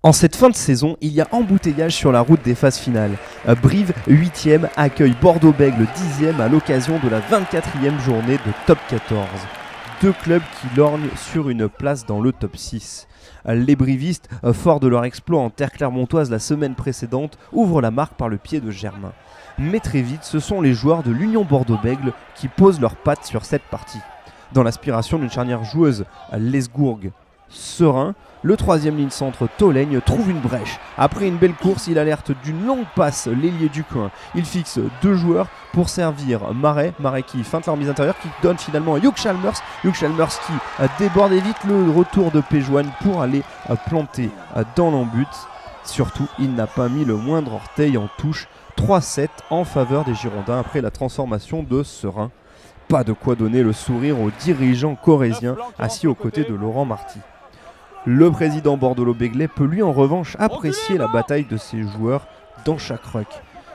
En cette fin de saison, il y a embouteillage sur la route des phases finales. Brive, 8e, accueille Bordeaux-Bègles, 10e à l'occasion de la 24e journée de Top 14. Deux clubs qui lorgnent sur une place dans le top 6. Les brivistes, forts de leur exploit en terre clermontoise la semaine précédente, ouvrent la marque par le pied de Germain. Mais très vite, ce sont les joueurs de l'Union Bordeaux-Bègles qui posent leurs pattes sur cette partie. Dans l'aspiration d'une charnière joueuse, Lesgourg-Serein, le troisième ligne centre Tolègne trouve une brèche. Après une belle course, il alerte d'une longue passe l'ailier du coin. Il fixe deux joueurs pour servir Marais qui feinte la remise intérieure, qui donne finalement à Hugh Chalmers. Hugh Chalmers qui déborde et évite le retour de Péjoine pour aller planter dans l'embut. Surtout, il n'a pas mis le moindre orteil en touche. 3-7 en faveur des Girondins après la transformation de Serein. Pas de quoi donner le sourire aux dirigeants corréziens assis aux côtés de Laurent Marty. Le président bordelot-béglais peut lui en revanche apprécier la bataille de ses joueurs dans chaque ruck.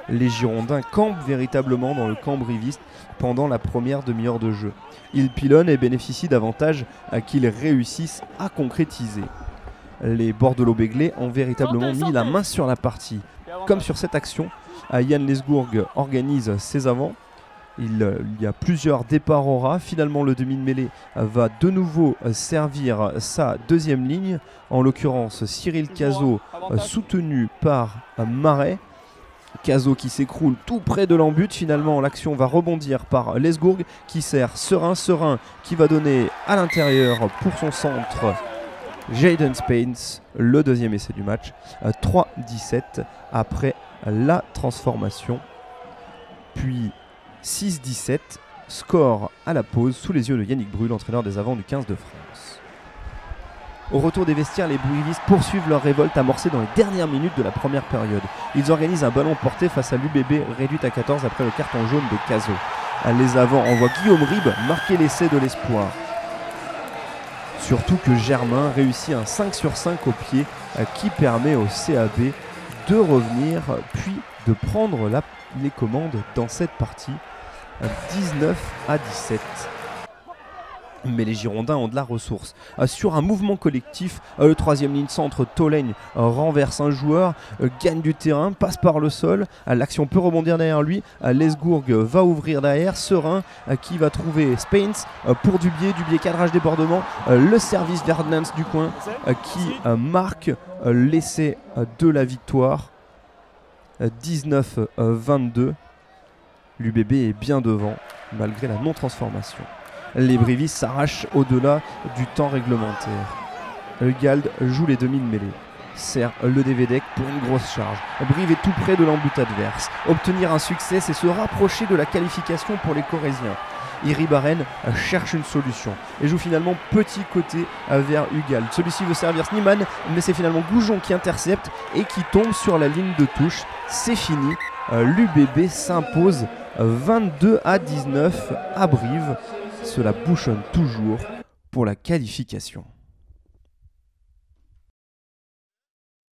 Les Girondins campent véritablement dans le camp briviste pendant la première demi-heure de jeu. Ils pilonnent et bénéficient d'avantages qu'ils réussissent à concrétiser. Les bordelot-béglais ont véritablement mis la main sur la partie. Comme sur cette action, Yann Lesgourg organise ses avants. Il y a plusieurs départs au ras. Finalement, le demi de mêlée va de nouveau servir sa deuxième ligne. En l'occurrence, Cyril Cazot, soutenu par Marais. Cazot qui s'écroule tout près de l'embut. Finalement, l'action va rebondir par Lesgourg qui sert Serein. Serein qui va donner à l'intérieur pour son centre Jayden Spence, le deuxième essai du match. 3-17 après la transformation. Puis 6-17, score à la pause sous les yeux de Yannick Brul, entraîneur des avants du 15 de France. Au retour des vestiaires, les brivistes poursuivent leur révolte amorcée dans les dernières minutes de la première période. Ils organisent un ballon porté face à l'UBB réduite à 14 après le carton jaune de Cazot. Les avants envoient Guillaume Ribes marquer l'essai de l'espoir. Surtout que Germain réussit un 5 sur 5 au pied qui permet au CAB de revenir puis de prendre les commandes dans cette partie. 19-17. Mais les Girondins ont de la ressource. Sur un mouvement collectif, le troisième ligne centre Tolègne renverse un joueur, gagne du terrain, passe par le sol. L'action peut rebondir derrière lui. Lesgourg va ouvrir derrière. Serein qui va trouver Spence pour Dubié cadrage débordement. Le service d'Hernans du coin qui marque l'essai de la victoire. 19-22. L'UBB est bien devant malgré la non-transformation. Les brivistes s'arrachent au-delà du temps réglementaire. Gald joue les demi de mêlée. Sert le Devedec pour une grosse charge. Brive est tout près de l'embut adverse. Obtenir un succès, c'est se rapprocher de la qualification pour les Corréziens. Iribaren cherche une solution et joue finalement petit côté vers Ugald. Celui-ci veut servir Snyman, mais c'est finalement Goujon qui intercepte et qui tombe sur la ligne de touche. C'est fini. L'UBB s'impose 22-19 à Brive. Cela bouchonne toujours pour la qualification.